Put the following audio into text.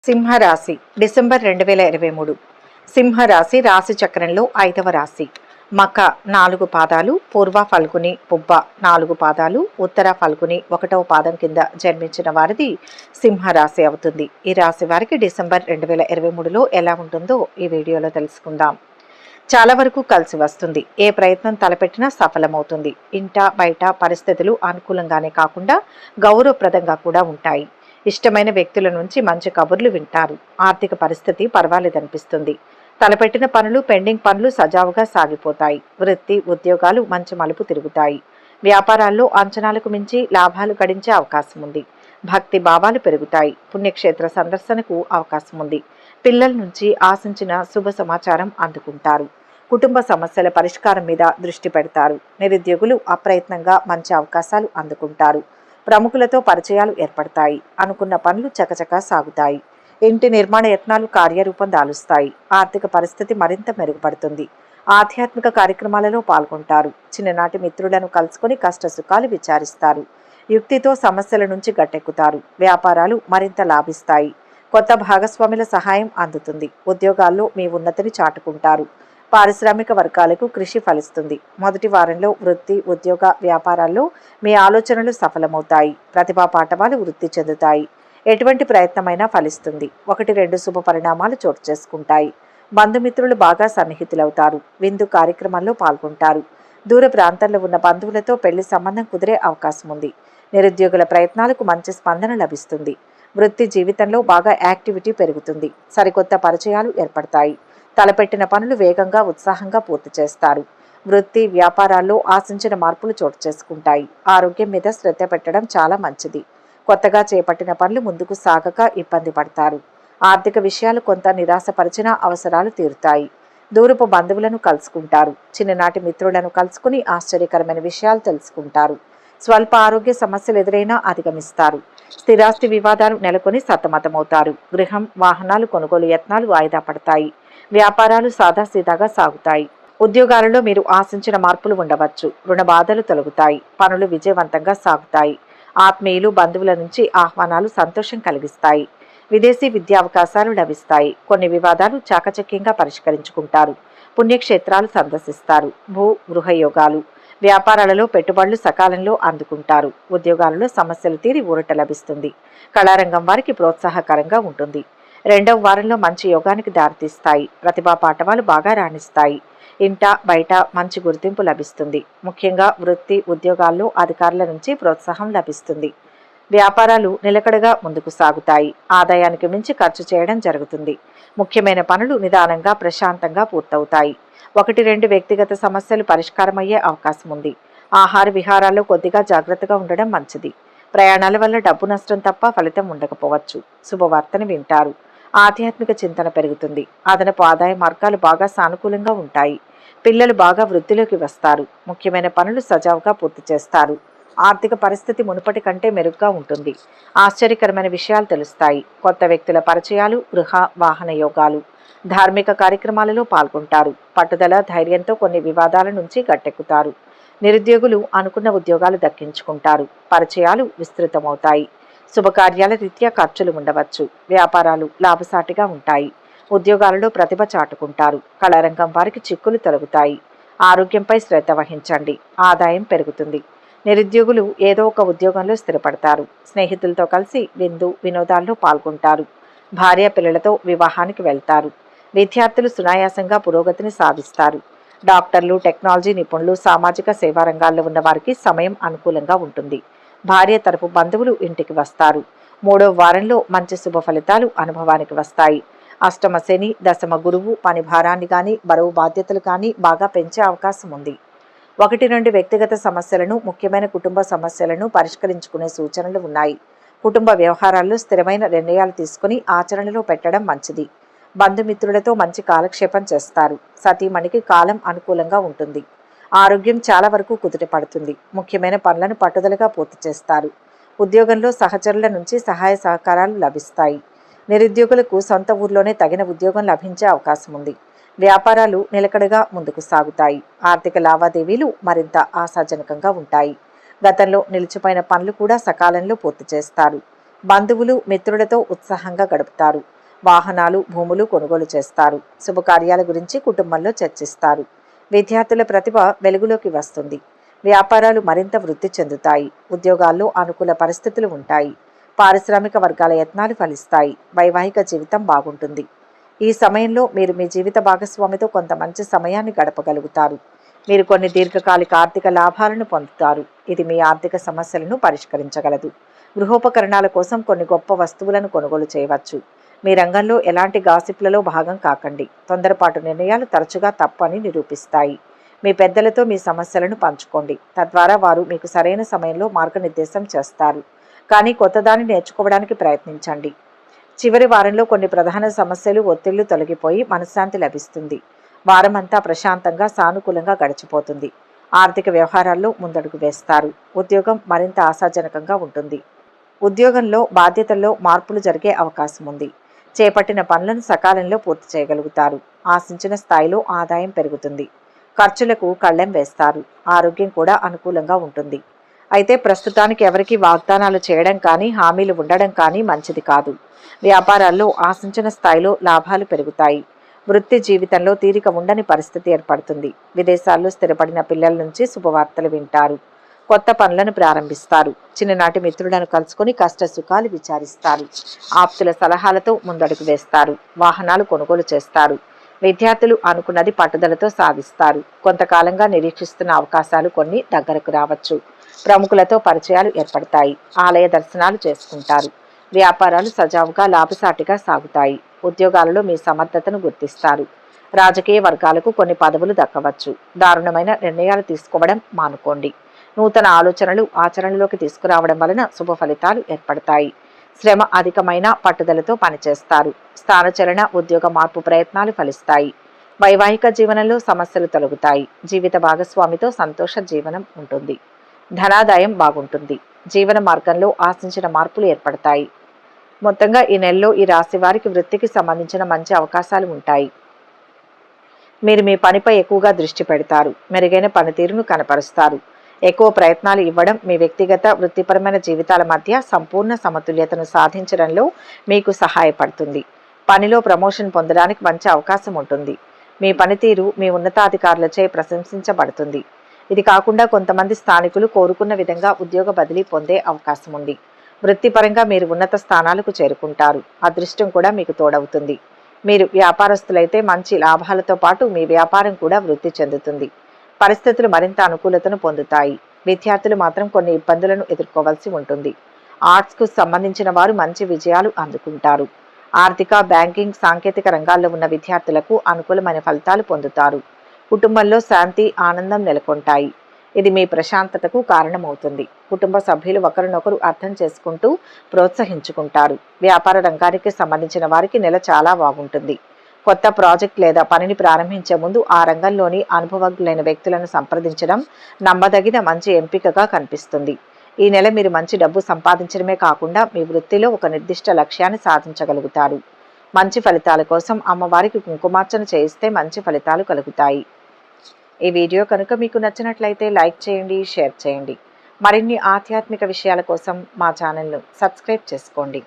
సింహరాశి డిసెంబర్ 2023. సింహరాశి రాశి చక్రంలో 5వ రాశి. మక 4 పాదాలు, పూర్వ ఫల్గుని పుబ్బ 4 పాదాలు, ఉత్తర ఫల్గుని 1వ పాదం కింద జన్మించిన వారిది సింహరాశి అవుతుంది. ఈ రాశి వారికి డిసెంబర్ 2023లో ఎలా ఉంటుందో ఈ వీడియోలో తెలుసుకుందాం. చాలా వరకు కలిసి వస్తుంది. ఏ ప్రయత్నం తలపెట్టినా సఫలమవుతుంది. ఇంట బయట పరిస్థితులు అనుకూలంగానే కాకుండా గౌరవప్రదంగా కూడా ఉంటాయి. ఇష్టమైన వ్యక్తుల నుంచి మంచి కబుర్లు వింటారు. ఆర్థిక పరిస్థితి పర్వాలేదనిపిస్తుంది. తలపెట్టిన పనులు, పెండింగ్ పనులు సజావుగా సాగిపోతాయి. వృత్తి, ఉద్యోగాలు మంచి మలుపు తిరుగుతాయి. వ్యాపారాల్లో అంచనాలకు మించి లాభాలు గడించే అవకాశం ఉంది. భక్తి భావాలు పెరుగుతాయి. పుణ్యక్షేత్ర సందర్శనకు అవకాశం ఉంది. పిల్లల నుంచి ఆశించిన శుభ సమాచారం అందుకుంటారు. కుటుంబ సమస్యల పరిష్కారం మీద దృష్టి పెడతారు. నిరుద్యోగులు అప్రయత్నంగా మంచి అవకాశాలు అందుకుంటారు. ప్రముఖులతో పరిచయాలు ఏర్పడతాయి. అనుకున్న పనులు చకచకా సాగుతాయి. ఇంటి నిర్మాణ యత్నాలు కార్యరూపం దాలుస్తాయి. ఆర్థిక పరిస్థితి మరింత మెరుగుపడుతుంది. ఆధ్యాత్మిక కార్యక్రమాలలో పాల్గొంటారు. చిన్ననాటి మిత్రులను కలుసుకుని కష్ట సుఖాలు విచారిస్తారు. యుక్తితో సమస్యల నుంచి గట్టెక్కుతారు. వ్యాపారాలు మరింత లాభిస్తాయి. కొత్త భాగస్వాముల సహాయం అందుతుంది. ఉద్యోగాల్లో మీ ఉన్నతిని చాటుకుంటారు. పారిశ్రామిక వర్గాలకు కృషి ఫలిస్తుంది. మొదటి వారంలో వృత్తి, ఉద్యోగ, వ్యాపారాల్లో మీ ఆలోచనలు సఫలమవుతాయి. ప్రతిభా పాఠవాలు వృద్ధి చెందుతాయి. ఎటువంటి ప్రయత్నమైనా ఫలిస్తుంది. 1-2 శుభ పరిణామాలు చోటు చేసుకుంటాయి. బంధుమిత్రులు బాగా సన్నిహితులవుతారు. విందు కార్యక్రమాల్లో పాల్గొంటారు. దూర ప్రాంతాల్లో ఉన్న బంధువులతో పెళ్లి సంబంధం కుదిరే అవకాశం ఉంది. నిరుద్యోగుల ప్రయత్నాలకు మంచి స్పందన లభిస్తుంది. వృత్తి జీవితంలో బాగా యాక్టివిటీ పెరుగుతుంది. సరికొత్త పరిచయాలు ఏర్పడతాయి. తలపెట్టిన పనులు వేగంగా, ఉత్సాహంగా పూర్తి చేస్తారు. వృత్తి, వ్యాపారాల్లో ఆశించిన మార్పులు చోటు చేసుకుంటాయి. ఆరోగ్యం మీద శ్రద్ధ పెట్టడం చాలా మంచిది. కొత్తగా చేపట్టిన పనులు ముందుకు సాగక ఇబ్బంది పడతారు. ఆర్థిక విషయాలు కొంత నిరాశపరిచిన అవసరాలు తీరుతాయి. దూరపు బంధువులను కలుసుకుంటారు. చిన్ననాటి మిత్రులను కలుసుకుని ఆశ్చర్యకరమైన విషయాలు తెలుసుకుంటారు. స్వల్ప ఆరోగ్య సమస్యలు ఎదురైనా అధిగమిస్తారు. స్థిరాస్తి వివాదాలు నెలకొని సతమతమవుతారు. గృహం, వాహనాలు కొనుగోలు యత్నాలు వాయిదా పడతాయి. వ్యాపారాలు సాదాసీదాగా సాగుతాయి. ఉద్యోగాలలో మీరు ఆశించిన మార్పులు ఉండవచ్చు. రుణ బాధలు తొలగుతాయి. పనులు విజయవంతంగా సాగుతాయి. ఆత్మీయులు, బంధువుల నుంచి ఆహ్వానాలు సంతోషం కలిగిస్తాయి. విదేశీ విద్యావకాశాలు లభిస్తాయి. కొన్ని వివాదాలు చాకచక్యంగా పరిష్కరించుకుంటారు. పుణ్యక్షేత్రాలు సందర్శిస్తారు. గృహ యోగాలు. వ్యాపారాలలో పెట్టుబడులు సకాలంలో అందుకుంటారు. ఉద్యోగాలలో సమస్యలు తీరి ఊరట లభిస్తుంది. కళారంగం వారికి ప్రోత్సాహకరంగా ఉంటుంది. 2వ వారంలో మంచి యోగానికి దారితీస్తాయి. ప్రతిభా పాఠవాలు బాగా రాణిస్తాయి. ఇంట బయట మంచి గుర్తింపు లభిస్తుంది. ముఖ్యంగా వృత్తి, ఉద్యోగాల్లో అధికారుల నుంచి ప్రోత్సాహం లభిస్తుంది. వ్యాపారాలు నిలకడగా ముందుకు సాగుతాయి. ఆదాయానికి మించి ఖర్చు చేయడం జరుగుతుంది. ముఖ్యమైన పనులు నిదానంగా, ప్రశాంతంగా పూర్తవుతాయి. 1-2 వ్యక్తిగత సమస్యలు పరిష్కారమయ్యే అవకాశం ఉంది. ఆహార విహారాల్లో కొద్దిగా జాగ్రత్తగా ఉండడం మంచిది. ప్రయాణాల వల్ల డబ్బు నష్టం తప్ప ఫలితం ఉండకపోవచ్చు. శుభవార్తను వింటారు. ఆధ్యాత్మిక చింతన పెరుగుతుంది. అదనపు ఆదాయ మార్గాలు బాగా సానుకూలంగా ఉంటాయి. పిల్లలు బాగా వృద్ధిలోకి వస్తారు. ముఖ్యమైన పనులు సజావుగా పూర్తి చేస్తారు. ఆర్థిక పరిస్థితి మునుపటి కంటే మెరుగ్గా ఉంటుంది. ఆశ్చర్యకరమైన విషయాలు తెలుస్తాయి. కొత్త వ్యక్తుల పరిచయాలు, గృహ, వాహన యోగాలు. ధార్మిక కార్యక్రమాలలో పాల్గొంటారు. పట్టుదల, ధైర్యంతో కొన్ని వివాదాల నుంచి గట్టెక్కుతారు. నిరుద్యోగులు అనుకున్న ఉద్యోగాలు దక్కించుకుంటారు. పరిచయాలు విస్తృతమవుతాయి. శుభకార్యాల రీత్యా ఖర్చులు ఉండవచ్చు. వ్యాపారాలు లాభసాటిగా ఉంటాయి. ఉద్యోగాలలో ప్రతిభ చాటుకుంటారు. కళారంగం వారికి చిక్కులు తొలగుతాయి. ఆరోగ్యంపై శ్రద్ధ వహించండి. ఆదాయం పెరుగుతుంది. నిరుద్యోగులు ఏదో ఒక ఉద్యోగంలో స్థిరపడతారు. స్నేహితులతో కలిసి విందు, వినోదాల్లో పాల్గొంటారు. భార్య పిల్లలతో వివాహానికి వెళ్తారు. విద్యార్థులు సునాయాసంగా పురోగతిని సాధిస్తారు. డాక్టర్లు, టెక్నాలజీ నిపుణులు, సామాజిక సేవా రంగాల్లో ఉన్న వారికి సమయం అనుకూలంగా ఉంటుంది. భార్య తరపు బంధువులు ఇంటికి వస్తారు. 3వ వారంలో మంచి శుభ ఫలితాలు అనుభవానికి వస్తాయి. అష్టమ శని, దశమ గురువు పని భారాన్ని కానీ, బరువు బాధ్యతలు కానీ బాగా పెంచే అవకాశం ఉంది. 1-2 వ్యక్తిగత సమస్యలను, ముఖ్యమైన కుటుంబ సమస్యలను పరిష్కరించుకునే సూచనలు ఉన్నాయి. కుటుంబ వ్యవహారాల్లో స్థిరమైన నిర్ణయాలు తీసుకుని ఆచరణలో పెట్టడం మంచిది. బంధుమిత్రులతో మంచి కాలక్షేపం చేస్తారు. సతీమణికి కాలం అనుకూలంగా ఉంటుంది. ఆరోగ్యం చాలా వరకు కుదుట పడుతుంది. ముఖ్యమైన పనులను పట్టుదలగా పూర్తి చేస్తారు. ఉద్యోగంలో సహచరుల నుంచి సహాయ సహకారాలు లభిస్తాయి. నిరుద్యోగులకు సొంత ఊర్లోనే తగిన ఉద్యోగం లభించే అవకాశం ఉంది. వ్యాపారాలు నిలకడగా ముందుకు సాగుతాయి. ఆర్థిక లావాదేవీలు మరింత ఆశాజనకంగా ఉంటాయి. గతంలో నిలిచిపోయిన పనులు కూడా సకాలంలో పూర్తి చేస్తారు. బంధువులు మిత్రులతో ఉత్సాహంగా గడుపుతారు. వాహనాలు భూములు కొనుగోలు చేస్తారు. శుభకార్యాల గురించి కుటుంబంలో చర్చిస్తారు. విద్యార్థుల ప్రతిభ వెలుగులోకి వస్తుంది. వ్యాపారాలు మరింత వృద్ధి చెందుతాయి. ఉద్యోగాల్లో అనుకూల పరిస్థితులు ఉంటాయి. పారిశ్రామిక వర్గాల యత్నాలు ఫలిస్తాయి. వైవాహిక జీవితం బాగుంటుంది. ఈ సమయంలో మీరు మీ జీవిత భాగస్వామితో కొంత మంచి సమయాన్ని గడపగలుగుతారు. మీరు కొన్ని దీర్ఘకాలిక ఆర్థిక లాభాలను పొందుతారు. ఇది మీ ఆర్థిక సమస్యలను పరిష్కరించగలదు. గృహోపకరణాల కోసం కొన్ని గొప్ప వస్తువులను కొనుగోలు చేయవచ్చు. మీ రంగంలో ఎలాంటి గాసిప్లలో భాగం కాకండి. తొందరపాటు నిర్ణయాలు తరచుగా తప్పని నిరూపిస్తాయి. మీ పెద్దలతో మీ సమస్యలను పంచుకోండి. తద్వారా వారు మీకు సరైన సమయంలో మార్గనిర్దేశం చేస్తారు. కానీ కొత్తదాన్ని నేర్చుకోవడానికి ప్రయత్నించండి. చివరి వారంలో కొన్ని ప్రధాన సమస్యలు ఒత్తిళ్లు తొలగిపోయి మనశ్శాంతి లభిస్తుంది. వారమంతా ప్రశాంతంగా సానుకూలంగా గడిచిపోతుంది. ఆర్థిక వ్యవహారాల్లో ముందడుగు వేస్తారు. ఉద్యోగం మరింత ఆశాజనకంగా ఉంటుంది. ఉద్యోగంలో బాధ్యతల్లో మార్పులు జరిగే అవకాశం ఉంది. చేపట్టిన పనులను సకాలంలో పూర్తి చేయగలుగుతారు. ఆశించిన స్థాయిలో ఆదాయం పెరుగుతుంది. ఖర్చులకు కళ్ళెం వేస్తారు. ఆరోగ్యం కూడా అనుకూలంగా ఉంటుంది. అయితే ప్రస్తుతానికి ఎవరికి వాగ్దానాలు చేయడం కానీ హామీలు ఉండడం కానీ మంచిది కాదు. వ్యాపారాల్లో ఆశించిన స్థాయిలో లాభాలు పెరుగుతాయి. వృత్తి జీవితంలో తీరిక ఉండని పరిస్థితి ఏర్పడుతుంది. విదేశాల్లో స్థిరపడిన పిల్లల నుంచి శుభవార్తలు వింటారు. కొత్త పనులను ప్రారంభిస్తారు. చిన్ననాటి మిత్రులను కలుసుకొని కష్ట సుఖాలు విచారిస్తారు. ఆప్తుల సలహాలతో ముందడుగు వేస్తారు. వాహనాలు కొనుగోలు చేస్తారు. విద్యార్థులు అనుకున్నది పట్టుదలతో సాధిస్తారు. కొంతకాలంగా నిరీక్షిస్తున్న అవకాశాలు కొన్ని దగ్గరకు రావచ్చు. ప్రముఖులతో పరిచయాలు ఏర్పడతాయి. ఆలయ దర్శనాలు చేసుకుంటారు. వ్యాపారాలు సజావుగా లాభసాటిగా సాగుతాయి. ఉద్యోగాలలో మీ సమర్థతను గుర్తిస్తారు. రాజకీయ వర్గాలకు కొన్ని పదవులు దక్కవచ్చు. దారుణమైన నిర్ణయాలు తీసుకోవడం మానుకోండి. నూతన ఆలోచనలు ఆచరణలోకి తీసుకురావడం వలన శుభ ఫలితాలు ఏర్పడతాయి. శ్రమ అధికమైన పట్టుదలతో పనిచేస్తారు. స్థానచలన ఉద్యోగ మార్పు ప్రయత్నాలు ఫలిస్తాయి. వైవాహిక జీవనంలో సమస్యలు తొలగుతాయి. జీవిత భాగస్వామితో సంతోష జీవనం ఉంటుంది. ధనాదాయం బాగుంటుంది. జీవన మార్గంలో ఆశించిన మార్పులు ఏర్పడతాయి. మొత్తంగా ఈ నెలలో ఈ రాశి వారికి వృత్తికి సంబంధించిన మంచి అవకాశాలు ఉంటాయి. మీరు మీ పనిపై ఎక్కువగా దృష్టి పెడతారు. మెరుగైన పనితీరును కనపరుస్తారు. ఎక్కువ ప్రయత్నాలు ఇవ్వడం మీ వ్యక్తిగత వృత్తిపరమైన జీవితాల మధ్య సంపూర్ణ సమతుల్యతను సాధించడంలో మీకు సహాయపడుతుంది. పనిలో ప్రమోషన్ పొందడానికి మంచి అవకాశం ఉంటుంది. మీ పనితీరు మీ ఉన్నతాధికారులచే ప్రశంసించబడుతుంది. ఇది కాకుండా కొంతమంది స్థానికులు కోరుకున్న విధంగా ఉద్యోగ బదిలీ పొందే అవకాశం ఉంది. వృత్తిపరంగా మీరు ఉన్నత స్థానాలకు చేరుకుంటారు. అదృష్టం కూడా మీకు తోడవుతుంది. మీరు వ్యాపారస్తులైతే మంచి లాభాలతో పాటు మీ వ్యాపారం కూడా వృద్ధి చెందుతుంది. పరిస్థితులు మరింత అనుకూలతను పొందుతాయి. విద్యార్థులు మాత్రం కొన్ని ఇబ్బందులను ఎదుర్కోవాల్సి ఉంటుంది. ఆర్ట్స్కు సంబంధించిన వారు మంచి విజయాలు అందుకుంటారు. ఆర్థిక, బ్యాంకింగ్, సాంకేతిక రంగాల్లో ఉన్న విద్యార్థులకు అనుకూలమైన ఫలితాలు పొందుతారు. కుటుంబంలో శాంతి, ఆనందం నెలకొంటాయి. ఇది మీ ప్రశాంతతకు కారణమవుతుంది. కుటుంబ సభ్యులు ఒకరినొకరు అర్థం చేసుకుంటూ ప్రోత్సహించుకుంటారు. వ్యాపార రంగానికి సంబంధించిన వారికి నెల చాలా బాగుంటుంది. కొత్త ప్రాజెక్ట్ లేదా పనిని ప్రారంభించే ముందు ఆ రంగంలోని అనుభవజ్ఞులైన వ్యక్తులను సంప్రదించడం నమ్మదగిన మంచి ఎంపికగా కనిపిస్తుంది. ఈ నెల మీరు మంచి డబ్బు సంపాదించడమే కాకుండా మీ వృత్తిలో ఒక నిర్దిష్ట లక్ష్యాన్ని సాధించగలుగుతారు. మంచి ఫలితాల కోసం అమ్మవారికి కుంకుమార్చన చేయిస్తే మంచి ఫలితాలు కలుగుతాయి. ఈ వీడియో కనుక మీకు నచ్చినట్లయితే లైక్ చేయండి, షేర్ చేయండి. మరిన్ని ఆధ్యాత్మిక విషయాల కోసం మా ఛానల్ను సబ్స్క్రైబ్ చేసుకోండి.